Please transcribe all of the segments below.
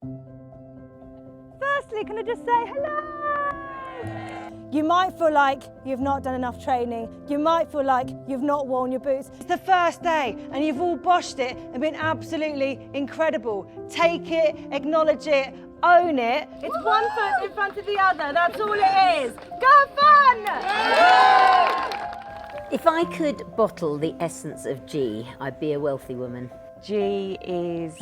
Firstly, can I just say hello? You might feel like you've not done enough training. You might feel like you've not worn your boots. It's the first day and you've all boshed it and been absolutely incredible. Take it, acknowledge it, own it. It's one foot in front of the other, that's all it is. Go fun! If I could bottle the essence of G, I'd be a wealthy woman. G is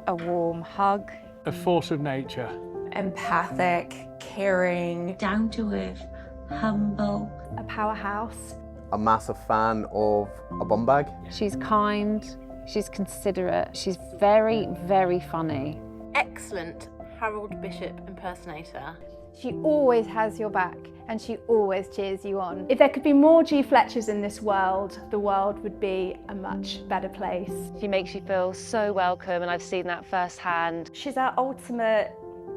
a warm hug. A force of nature. Empathic, caring. Down to earth, humble. A powerhouse. A massive fan of a bum bag. She's kind, she's considerate, she's very, very funny. Excellent Harold Bishop impersonator. She always has your back and she always cheers you on. If there could be more G Fletchers in this world, the world would be a much better place. She makes you feel so welcome, and I've seen that firsthand. She's our ultimate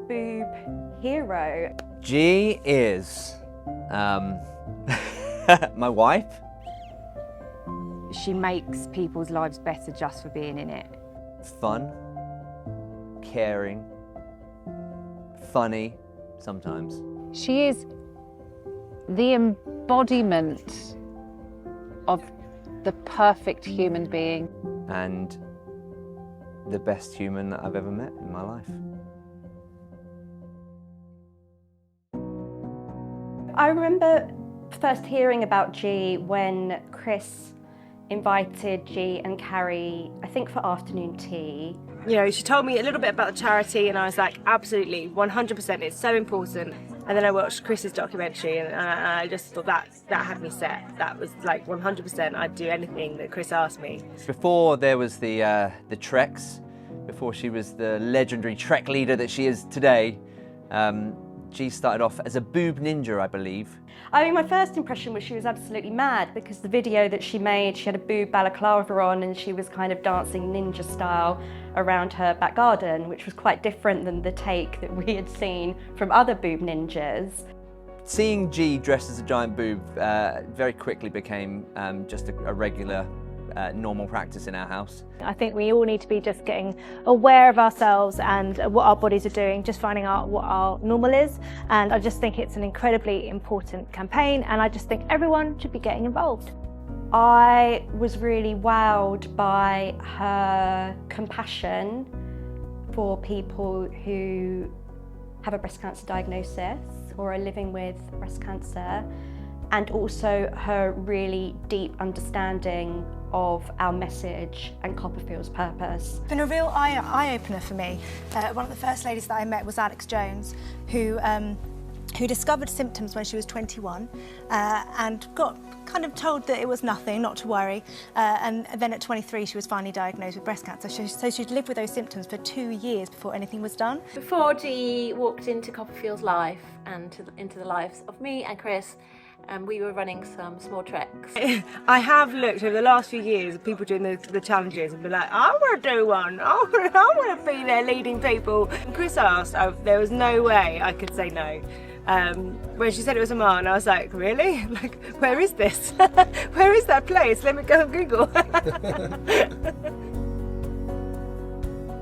boob hero. G is my wife. She makes people's lives better just for being in it. Fun, caring, funny sometimes. She is the embodiment of the perfect human being. And the best human that I've ever met in my life. I remember first hearing about G when Chris invited G and Carrie, I think for afternoon tea. You know, she told me a little bit about the charity and I was like, absolutely, 100%, it's so important. And then I watched Chris's documentary and I just thought that had me set. That was like 100%, I'd do anything that Chris asked me. Before there was the Treks, before she was the legendary Trek leader that she is today, G started off as a boob ninja, I believe. I mean, my first impression was she was absolutely mad because the video that she made, she had a boob balaclava on and she was kind of dancing ninja style around her back garden, which was quite different than the take that we had seen from other boob ninjas. Seeing G dressed as a giant boob very quickly became just a regular normal practice in our house. I think we all need to be just getting aware of ourselves and what our bodies are doing, just finding out what our normal is. And I just think it's an incredibly important campaign and I just think everyone should be getting involved. I was really wowed by her compassion for people who have a breast cancer diagnosis or are living with breast cancer, and also her really deep understanding of our message and CoppaFeel's purpose. It's been a real eye-opener for me. One of the first ladies that I met was Alex Jones, who discovered symptoms when she was 21 and got kind of told that it was nothing, not to worry, and then at 23 she was finally diagnosed with breast cancer. So she'd lived with those symptoms for 2 years before anything was done. Before G walked into CoppaFeel's life and into the lives of me and Chris, we were running some small treks. I have looked over the last few years at people doing the challenges and been like, I want to do one, I want to be there leading people. And Chris asked, there was no way I could say no. When she said it was Oman, I was like, really? Like, where is this? Where is that place? Let me go and Google.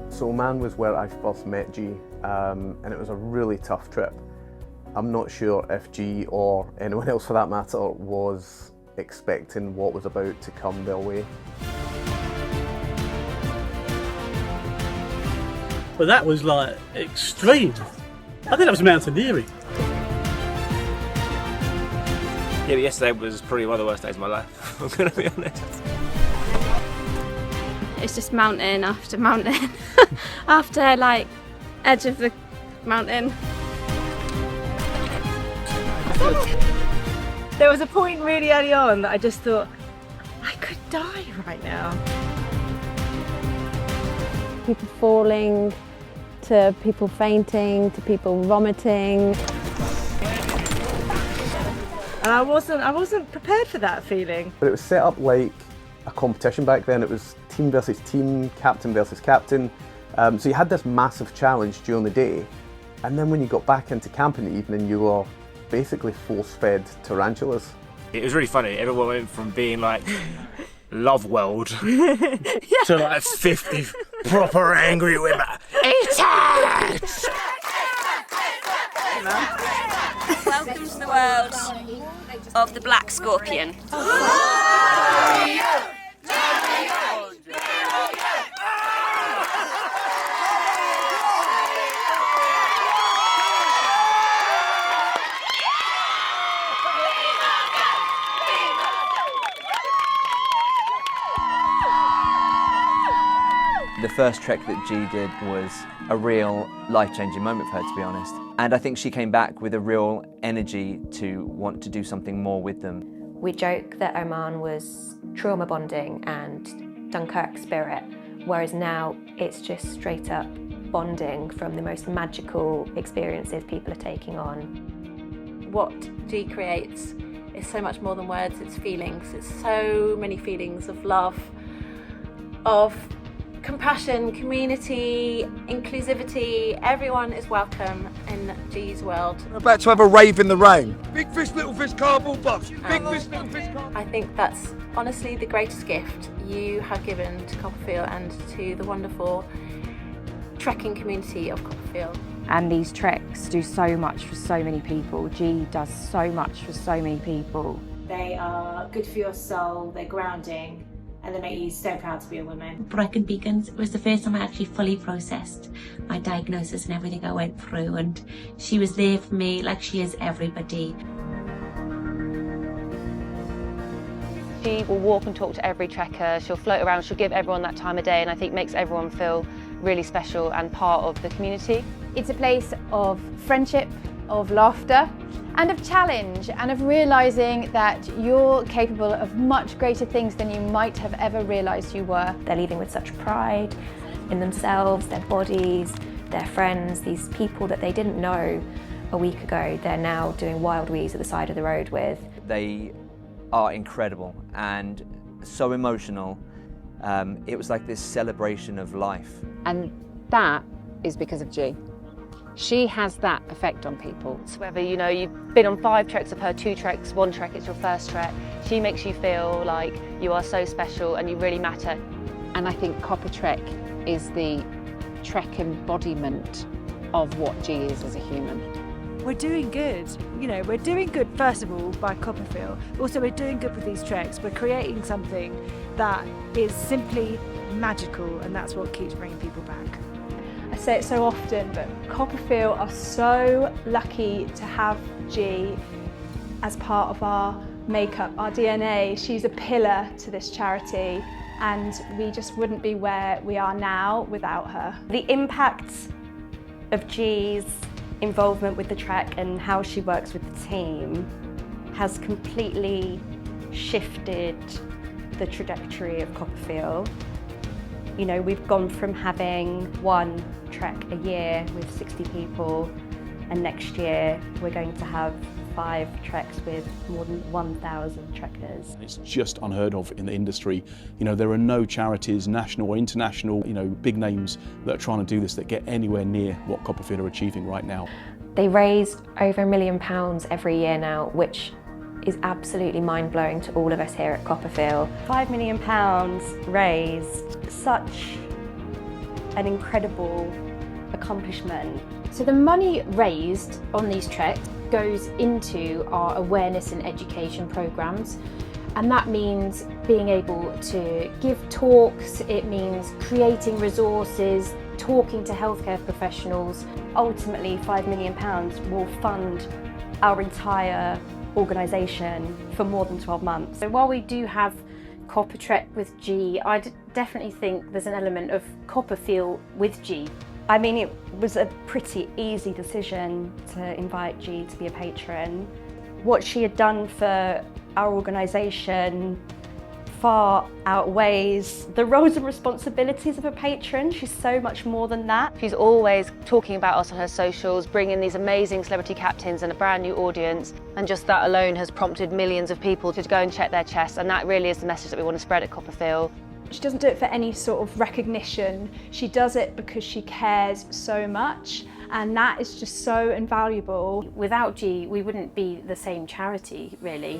So Oman was where I first met G, and it was a really tough trip. I'm not sure if G or anyone else for that matter was expecting what was about to come their way. But that was like extreme. I think that was mountaineering. Yeah, but yesterday was probably one of the worst days of my life, I'm going to be honest. It's just mountain after mountain, after like edge of the mountain. There was a point really early on that I just thought, I could die right now. People falling, to people fainting, to people vomiting. And I wasn't prepared for that feeling. But it was set up like a competition back then. It was team versus team, captain versus captain. So you had this massive challenge during the day, and then when you got back into camp in the evening, you were basically force-fed tarantulas. It was really funny. Everyone went from being like Love World to like 50 proper angry women. Eat it! Welcome to the world of the black scorpion. The first trek that G did was a real life-changing moment for her, to be honest. And I think she came back with a real energy to want to do something more with them. We joke that Oman was trauma bonding and Dunkirk spirit, whereas now it's just straight up bonding from the most magical experiences people are taking on. What G creates is so much more than words, it's feelings. It's so many feelings of love, of compassion, community, inclusivity. Everyone is welcome in G's world. We're about to have a rave in the rain. Big fish, little fish, cardboard box. Big fish, little fish, cardboard. I think that's honestly the greatest gift you have given to CoppaFeel and to the wonderful trekking community of CoppaFeel. And these treks do so much for so many people. G does so much for so many people. They are good for your soul, they're grounding, and they make you so proud to be a woman. Broken Beacons was the first time I actually fully processed my diagnosis and everything I went through, and she was there for me like she is everybody. She will walk and talk to every trekker, she'll float around, she'll give everyone that time of day, and I think makes everyone feel really special and part of the community. It's a place of friendship, of laughter, and of challenge, and of realising that you're capable of much greater things than you might have ever realised you were. They're leaving with such pride in themselves, their bodies, their friends, these people that they didn't know a week ago, they're now doing wild wees at the side of the road with. They are incredible and so emotional. It was like this celebration of life. And that is because of G. She has that effect on people. So whether you've been on 5 treks of her, 2 treks, 1 trek, it's your first trek, she makes you feel like you are so special and you really matter. And I think CoppaTrek is the trek embodiment of what G is as a human. We're doing good. We're doing good, first of all, by CoppaFeel. Also, we're doing good with these treks. We're creating something that is simply magical, and that's what keeps bringing people back. I say it so often, but CoppaFeel are so lucky to have G as part of our makeup, our DNA. She's a pillar to this charity, and we just wouldn't be where we are now without her. The impact of G's involvement with the trek and how she works with the team has completely shifted the trajectory of CoppaFeel. We've gone from having 1 trek a year with 60 people, and next year we're going to have 5 treks with more than 1,000 trekkers. It's just unheard of in the industry. There are no charities, national or international, big names that are trying to do this that get anywhere near what CoppaFeel are achieving right now. They raise over £1 million every year now, which is absolutely mind-blowing to all of us here at CoppaFeel. £5 million raised, such an incredible accomplishment. So the money raised on these treks goes into our awareness and education programs, and that means being able to give talks, it means creating resources, talking to healthcare professionals. Ultimately, £5 million will fund our entire organisation for more than 12 months. So while we do have CoppaTrek with G, I definitely think there's an element of CoppaFeel with G. I mean, it was a pretty easy decision to invite G to be a patron. What she had done for our organisation far outweighs the roles and responsibilities of a patron. She's so much more than that. She's always talking about us on her socials, bringing these amazing celebrity captains and a brand new audience, and just that alone has prompted millions of people to go and check their chests, and that really is the message that we want to spread at CoppaFeel. She doesn't do it for any sort of recognition. She does it because she cares so much, and that is just so invaluable. Without G, we wouldn't be the same charity, really.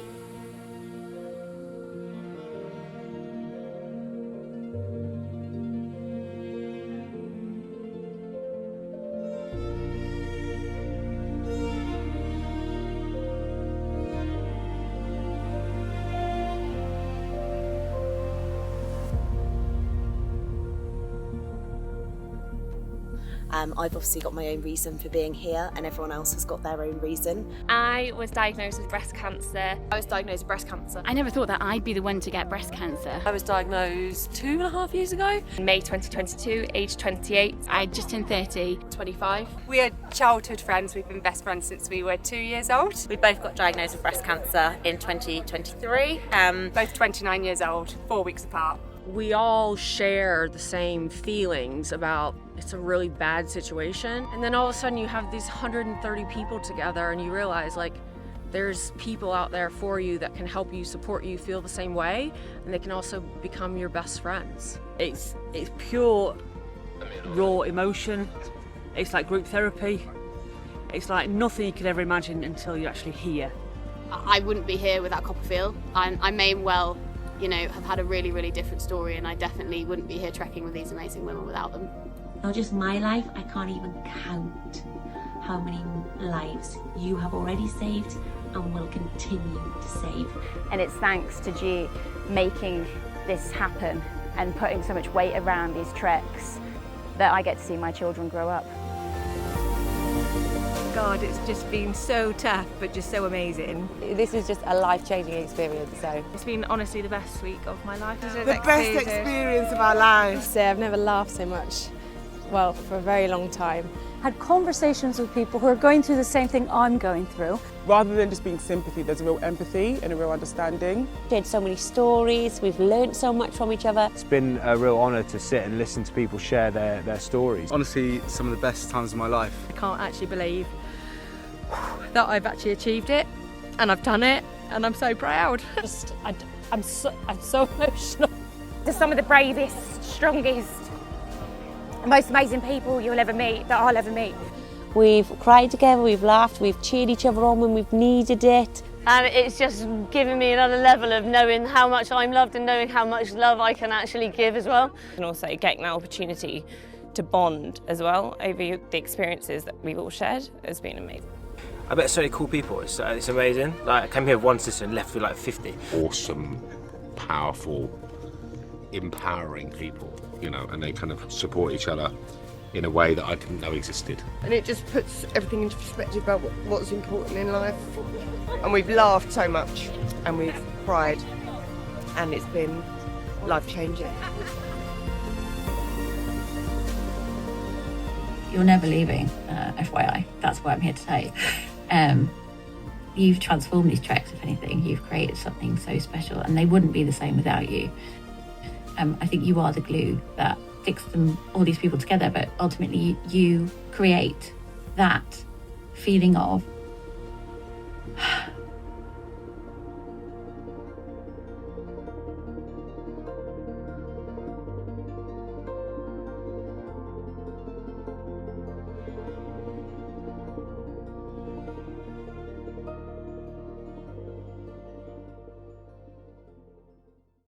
I've obviously got my own reason for being here, and everyone else has got their own reason. I was diagnosed with breast cancer. I was diagnosed with breast cancer. I never thought that I'd be the one to get breast cancer. I was diagnosed 2.5 years ago. In May 2022, age 28. I just turned 30. 25. We are childhood friends. We've been best friends since we were 2 years old. We both got diagnosed with breast cancer in 2023. Both 29 years old, 4 weeks apart. We all share the same feelings about it's a really bad situation. And then all of a sudden you have these 130 people together and you realize like there's people out there for you that can help you, support you, feel the same way, and they can also become your best friends. It's pure raw emotion. It's like group therapy. It's like nothing you could ever imagine until you're actually here. I wouldn't be here without CoppaFeel. I may well, have had a really, really different story, and I definitely wouldn't be here trekking with these amazing women without them. Not just my life, I can't even count how many lives you have already saved and will continue to save. And it's thanks to G making this happen and putting so much weight around these treks that I get to see my children grow up. God, it's just been so tough, but just so amazing. This is just a life-changing experience, so. It's been honestly the best week of my life. The best experience of our lives. I've never laughed so much, well, for a very long time. Had conversations with people who are going through the same thing I'm going through. Rather than just being sympathy, there's a real empathy and a real understanding. Shared so many stories, we've learnt so much from each other. It's been a real honour to sit and listen to people share their stories. Honestly, some of the best times of my life. I can't actually believe that I've actually achieved it, and I've done it, and I'm so proud. I'm so emotional. They're some of the bravest, strongest, most amazing people you'll ever meet, that I'll ever meet. We've cried together, we've laughed, we've cheered each other on when we've needed it. And it's just given me another level of knowing how much I'm loved and knowing how much love I can actually give as well. And also getting that opportunity to bond as well over the experiences that we've all shared has been amazing. I met so many cool people, it's amazing. Like, I came here with one sister and left with like 50. Awesome, powerful, empowering people, and they kind of support each other in a way that I didn't know existed. And it just puts everything into perspective about what's important in life. And we've laughed so much, and we've cried, and it's been life-changing. You're never leaving, FYI. That's what I'm here to say. You've transformed these treks, if anything. You've created something so special, and they wouldn't be the same without you. I think you are the glue that sticks all these people together, but ultimately you create that feeling of